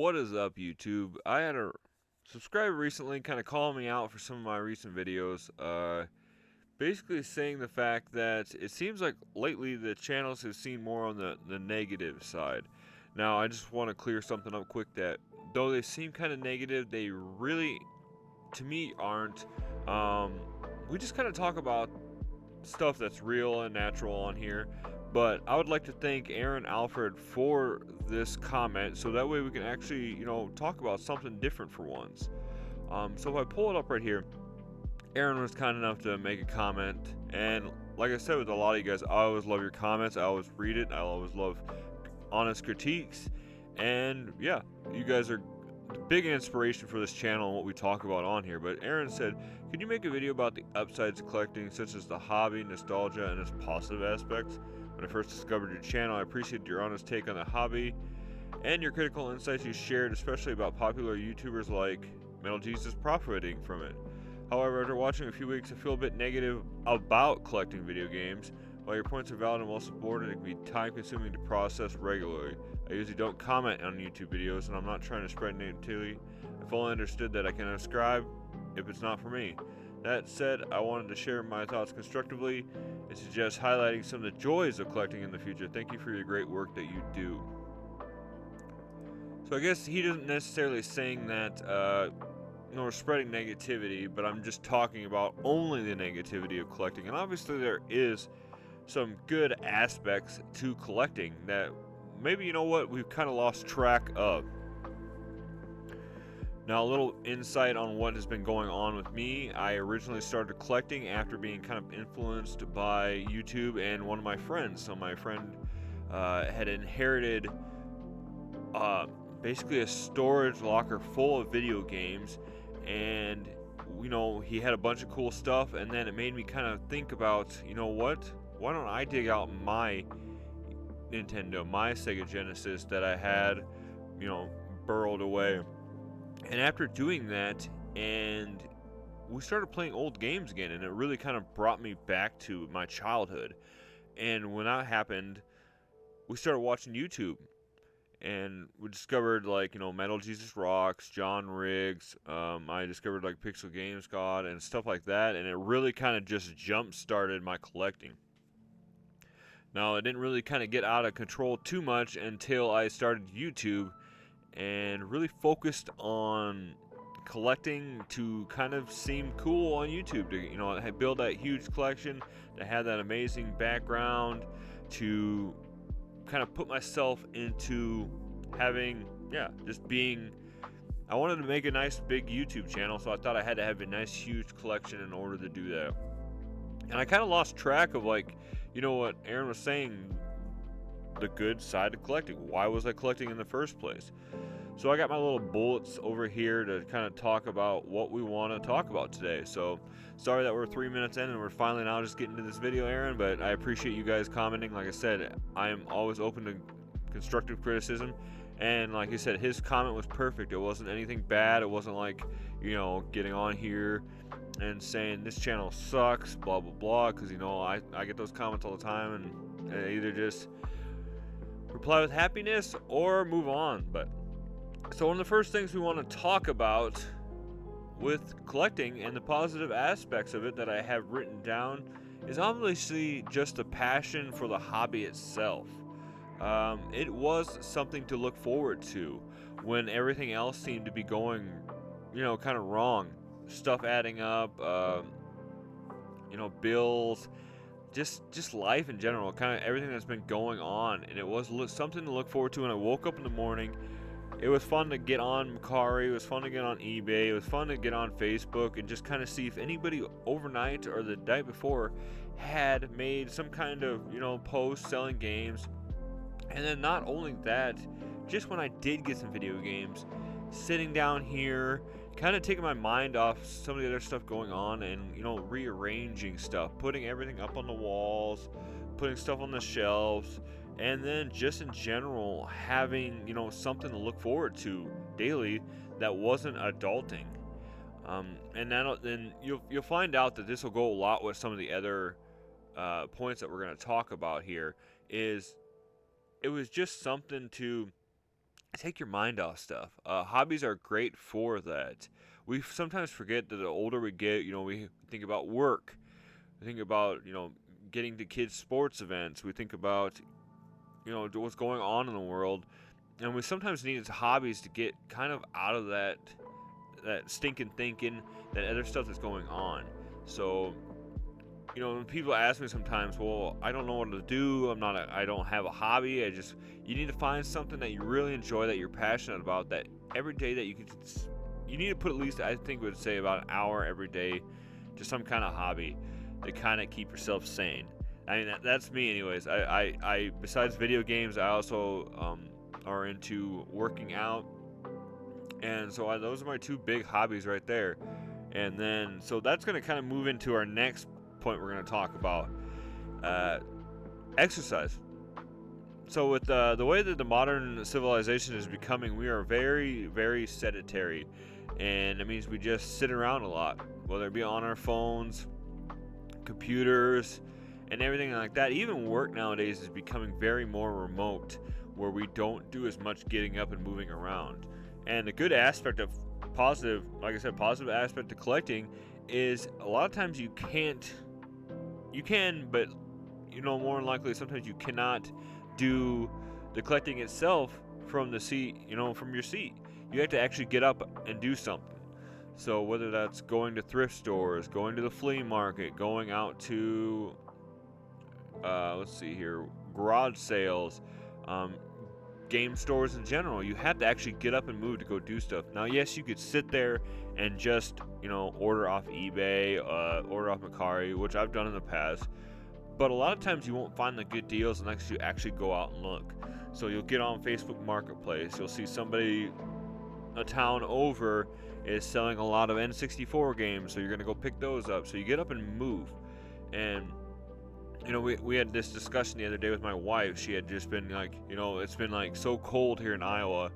What is up, YouTube? I had a subscriber recently kind of calling me out for some of my recent videos, basically saying the fact that it seems like lately the channels have seen more on the negative side. Now, I just want to clear something up quick that though they seem kind of negative, they really, to me, aren't. We just kind of talk about stuff that's real and natural on here. But I would like to thank Aaron Alfred for this comment, so that way we can actually, talk about something different for once. So if I pull it up right here, Aaron was kind enough to make a comment, and like I said with a lot of you guys, I always love your comments. I always read it. I always love honest critiques, and yeah, you guys are big inspiration for this channel and what we talk about on here. But Aaron said, could you make a video about the upsides of collecting, such as the hobby, nostalgia, and its positive aspects? When I first discovered your channel, I appreciated your honest take on the hobby and your critical insights you shared, especially about popular YouTubers like Metal Jesus profiting from it. However, after watching a few weeks, I feel a bit negative about collecting video games. While your points are valid and well supported, it can be time consuming to process regularly. I usually don't comment on YouTube videos, and I'm not trying to spread negativity. I fully understood that I can unsubscribe if it's not for me. That said, I wanted to share my thoughts constructively and suggest highlighting some of the joys of collecting in the future. Thank you for your great work that you do. So I guess he isn't necessarily saying that we're spreading negativity, but I'm just talking about only the negativity of collecting. And obviously there is some good aspects to collecting that maybe, we've kind of lost track of. Now, a little insight on what has been going on with me. I originally started collecting after being kind of influenced by YouTube and one of my friends. So my friend had inherited basically a storage locker full of video games, and he had a bunch of cool stuff, and then it made me kind of think about, why don't I dig out my Nintendo, my Sega Genesis that I had, burrowed away. And after doing that, and we started playing old games again, and it really kind of brought me back to my childhood. And when that happened, we started watching YouTube, and we discovered Metal Jesus Rocks, John Riggs. I discovered Pixel Games God and stuff like that, and it really kind of just jump started my collecting. Now, it didn't really kind of get out of control too much until I started YouTube and really focused on collecting to kind of seem cool on YouTube, to build that huge collection, to have that amazing background, to kind of put myself into having, just being, I wanted to make a nice big YouTube channel, so I thought I had to have a nice huge collection in order to do that. And I kind of lost track of what Aaron was saying, the good side of collecting. Why was I collecting in the first place? So I got my little bullets over here to kind of talk about what we want to talk about today. So sorry that we're 3 minutes in and we're finally now just getting to this video, Aaron, but I appreciate you guys commenting. Like I said, I am always open to constructive criticism, and like I said, his comment was perfect. It wasn't anything bad. It wasn't getting on here and saying this channel sucks, blah blah blah, because I get those comments all the time, and I either just reply with happiness or move on. But so one of the first things we want to talk about with collecting and the positive aspects of it that I have written down is obviously just the passion for the hobby itself. It was something to look forward to when everything else seemed to be going, kind of wrong. Stuff adding up, bills, just life in general, kind of everything that's been going on, and it was something to look forward to when I woke up in the morning. It was fun to get on Macari, it was fun to get on eBay, it was fun to get on Facebook and just kind of see if anybody overnight or the night before had made some kind of, post selling games. And then not only that, just when I did get some video games, sitting down here, kind of taking my mind off some of the other stuff going on and, rearranging stuff, putting everything up on the walls, putting stuff on the shelves, and then just in general having, something to look forward to daily that wasn't adulting. And then you'll find out that this will go a lot with some of the other points that we're going to talk about here. Is it was just something to take your mind off stuff. Hobbies are great for that. We sometimes forget that the older we get, we think about work. We think about, getting to kids' sports events. We think about, what's going on in the world. And we sometimes need hobbies to get kind of out of that stinking thinking, that other stuff that's going on. So, when people ask me sometimes, well, I don't know what to do. I don't have a hobby. You need to find something that you really enjoy, that you're passionate about, that every day that you need to put at least, I think would say about an hour every day to some kind of hobby to kind of keep yourself sane. I mean, that's me anyways. I besides video games, I also, are into working out. And so those are my two big hobbies right there. And then, so that's going to kind of move into our next point we're going to talk about, uh, exercise. So with the way that the modern civilization is becoming, we are very, very sedentary. And it means we just sit around a lot, whether it be on our phones, computers, and everything like that. Even work nowadays is becoming very more remote, where we don't do as much getting up and moving around. And a good aspect of positive, like I said, positive aspect to collecting is a lot of times you can, but more than likely sometimes you cannot do the collecting itself from the seat, from your seat. You have to actually get up and do something. So whether that's going to thrift stores, going to the flea market, going out to, let's see here, garage sales, um, game stores in general, you have to actually get up and move to go do stuff. Now, yes, you could sit there and just, order off eBay, order off Mercari, which I've done in the past. But a lot of times you won't find the good deals unless you actually go out and look. So you'll get on Facebook Marketplace, you'll see somebody a town over is selling a lot of N64 games, so you're going to go pick those up. So you get up and move. And we had this discussion the other day with my wife. She had just been like, it's been like so cold here in Iowa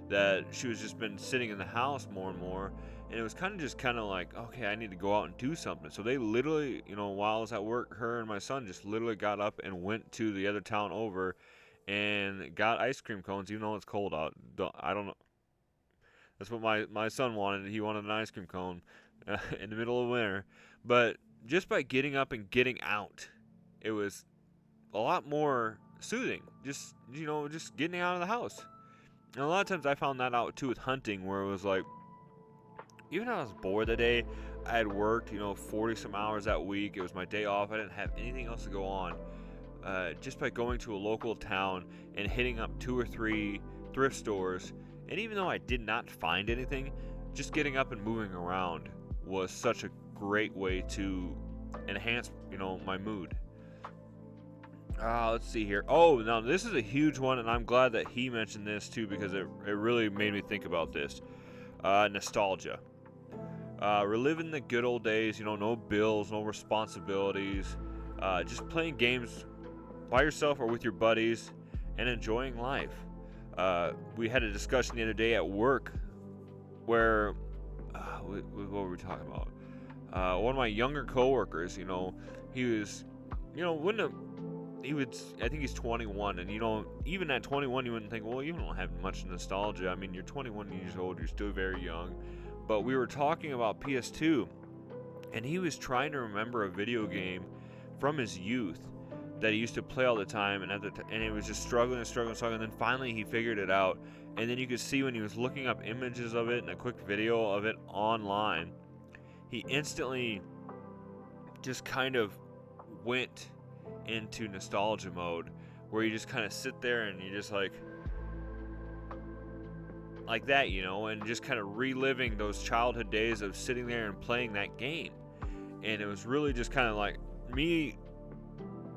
that she was just been sitting in the house more and more. And it was kind of like, okay, I need to go out and do something. So they literally, while I was at work, her and my son just literally got up and went to the other town over and got ice cream cones, even though it's cold out. I don't know. That's what my son wanted. He wanted an ice cream cone in the middle of winter. But just by getting up and getting out, it was a lot more soothing. Just getting out of the house. And a lot of times I found that out too with hunting, where it was like, even though I was bored that day, I had worked, 40 some hours that week. It was my day off. I didn't have anything else to go on. Just by going to a local town and hitting up 2 or 3 thrift stores, and even though I did not find anything, just getting up and moving around was such a great way to enhance, my mood. Let's see here. Oh, now this is a huge one, and I'm glad that he mentioned this too, because it really made me think about this. Nostalgia. Reliving the good old days, no bills, no responsibilities, just playing games by yourself or with your buddies and enjoying life. We had a discussion the other day at work where, what were we talking about? One of my younger coworkers, he was, wouldn't have, I think he's 21, and even at 21, you wouldn't think, well, you don't have much nostalgia. I mean, you're 21 years old, you're still very young. But we were talking about PS2, and he was trying to remember a video game from his youth that he used to play all the time, and he was just struggling, and then finally he figured it out. And then you could see when he was looking up images of it and a quick video of it online, he instantly just kind of went into nostalgia mode, where you just kind of sit there and you just like that, and just kind of reliving those childhood days of sitting there and playing that game. And it was really just kind of like me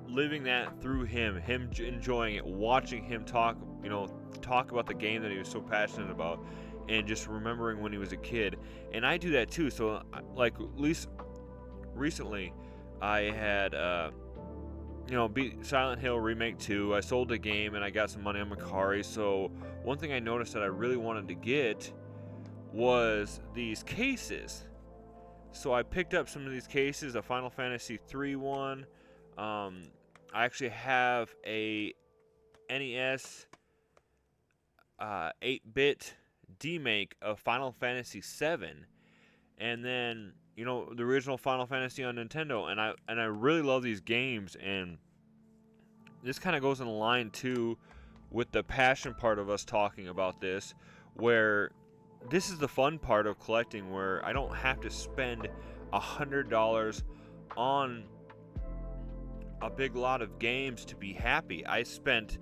living that through him enjoying it, watching him talk about the game that he was so passionate about, and just remembering when he was a kid. And I do that too. So like, at least recently I had beat Silent Hill Remake 2. I sold the game and I got some money on Mercari. So one thing I noticed that I really wanted to get was these cases. So I picked up some of these cases, a Final Fantasy 3 one. I actually have a NES 8-bit demake of Final Fantasy VII, and then the original Final Fantasy on Nintendo, and I really love these games, and this kind of goes in line too with the passion part of us talking about this, where this is the fun part of collecting, where I don't have to spend $100 on a big lot of games to be happy. I spent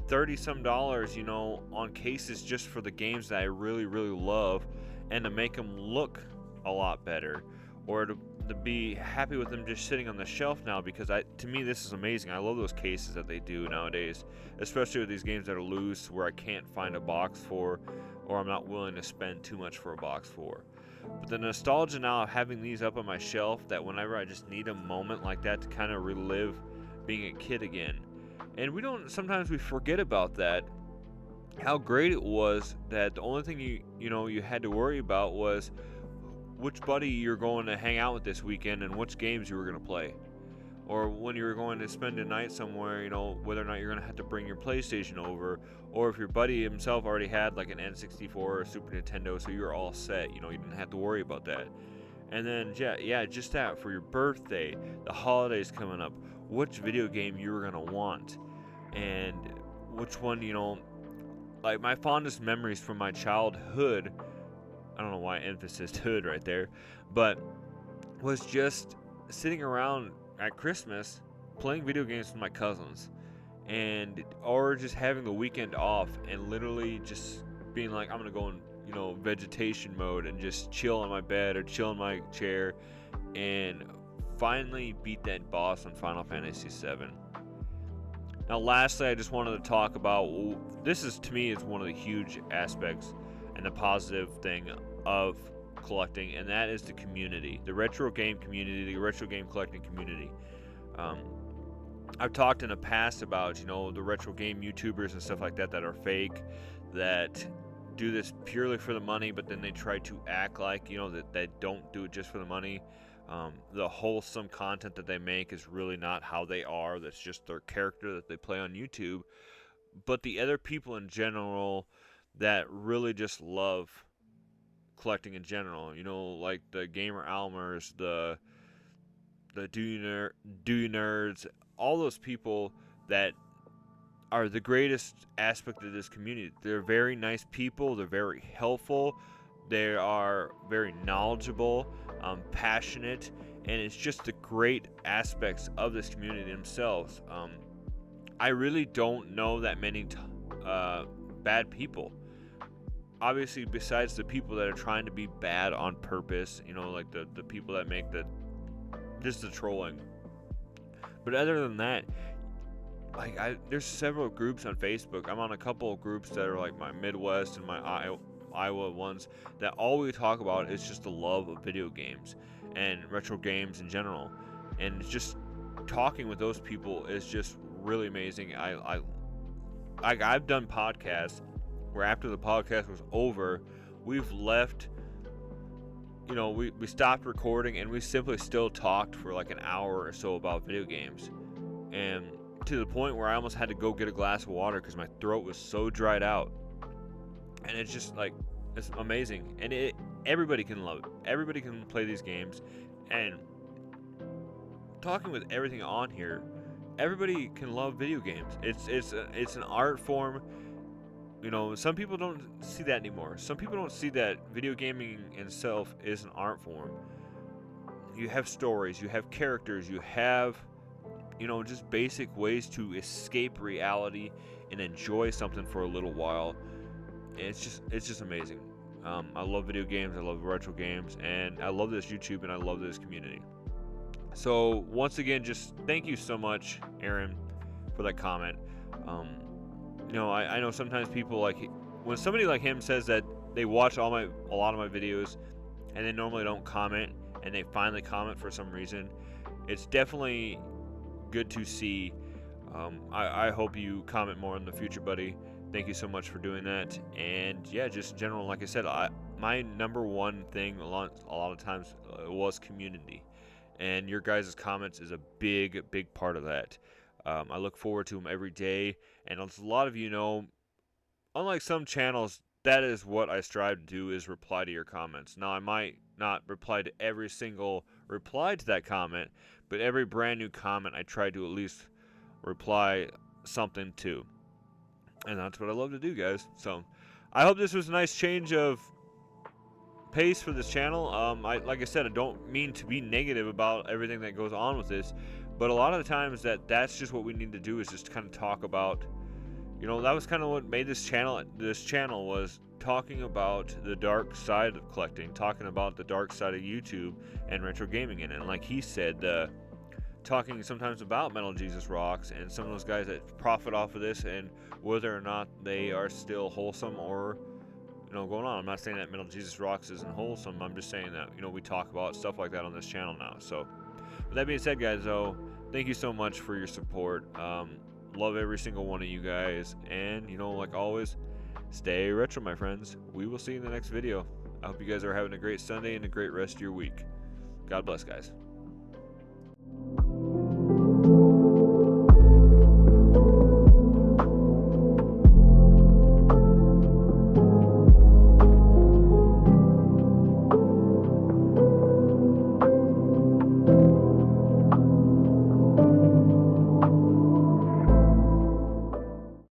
30 some dollars, on cases just for the games that I really, really love, and to make them look a lot better, or to be happy with them just sitting on the shelf now, because to me this is amazing. I love those cases that they do nowadays, especially with these games that are loose, where I can't find a box for, or I'm not willing to spend too much for a box for. But the nostalgia now of having these up on my shelf, that whenever I just need a moment like that to kind of relive being a kid again. And sometimes we forget about that, how great it was that the only thing you had to worry about was which buddy you're going to hang out with this weekend and which games you were going to play. Or when you were going to spend a night somewhere, whether or not you're going to have to bring your PlayStation over, or if your buddy himself already had like an N64 or a Super Nintendo, so you're all set, you didn't have to worry about that. And then, yeah, just that, for your birthday, the holidays coming up, which video game you were going to want, and which one, like my fondest memories from my childhood, I don't know why I emphasized hood right there, but was just sitting around at Christmas playing video games with my cousins, or just having the weekend off and literally just being like, I'm gonna go in vegetation mode and just chill on my bed or chill in my chair, and finally beat that boss on Final Fantasy VII. Now lastly, I just wanted to talk about, this is, to me, is one of the huge aspects and the positive thing of collecting, and that is the community, the retro game community, the retro game collecting community. I've talked in the past about the retro game YouTubers and stuff like that are fake, that do this purely for the money, but then they try to act like that they don't do it just for the money. The wholesome content that they make is really not how they are. That's just their character that they play on YouTube. But the other people in general that really just love collecting in general, like the Gamer Almers, the Do You Nerds, all those people that are the greatest aspect of this community. They're very nice people. They're very helpful. They are very knowledgeable, passionate, and it's just the great aspects of this community themselves. I really don't know that many bad people. Obviously, besides the people that are trying to be bad on purpose, like the people that make just the trolling. But other than that, there's several groups on Facebook. I'm on a couple of groups that are like my Midwest and my Iowa ones, that all we talk about is just the love of video games and retro games in general. And just talking with those people is just really amazing. I've done podcasts where after the podcast was over, we've left, we stopped recording and we simply still talked for like an hour or so about video games. And to the point where I almost had to go get a glass of water because my throat was so dried out. And it's just like, it's amazing. And everybody can love it. Everybody can play these games. And talking with everything on here, everybody can love video games. It's an art form. Some people don't see that anymore. Some people don't see that video gaming in itself is an art form. You have stories, you have characters, you have, just basic ways to escape reality and enjoy something for a little while. And it's just amazing. I love video games, I love retro games, and I love this YouTube, and I love this community. So once again, just thank you so much, Aaron, for that comment. I know sometimes people, when somebody like him says that they watch a lot of my videos and they normally don't comment, and they finally comment for some reason, it's definitely good to see. I hope you comment more in the future, buddy. Thank you so much for doing that. And yeah, just in general, like I said, my number one thing a lot of times was community, and your guys' comments is a big part of that. I look forward to them every day, and as a lot of unlike some channels, that is what I strive to do, is reply to your comments. Now, I might not reply to every single reply to that comment, but every brand new comment I try to at least reply something to. And that's what I love to do, guys. So I hope this was a nice change of pace for this channel. Like I said, I don't mean to be negative about everything that goes on with this, but a lot of the times that's just what we need to do, is just kind of talk about, that was kind of what made this channel was talking about the dark side of collecting, talking about the dark side of YouTube and retro gaming in it. And like he said, talking sometimes about Metal Jesus Rocks and some of those guys that profit off of this, and whether or not they are still wholesome or going on. I'm not saying that Metal Jesus Rocks isn't wholesome. I'm just saying that we talk about stuff like that on this channel now. So with that being said, guys, though, thank you so much for your support. Love every single one of you guys, and like always, stay retro, my friends. We will see you in the next video. I hope you guys are having a great Sunday and a great rest of your week. God bless, guys.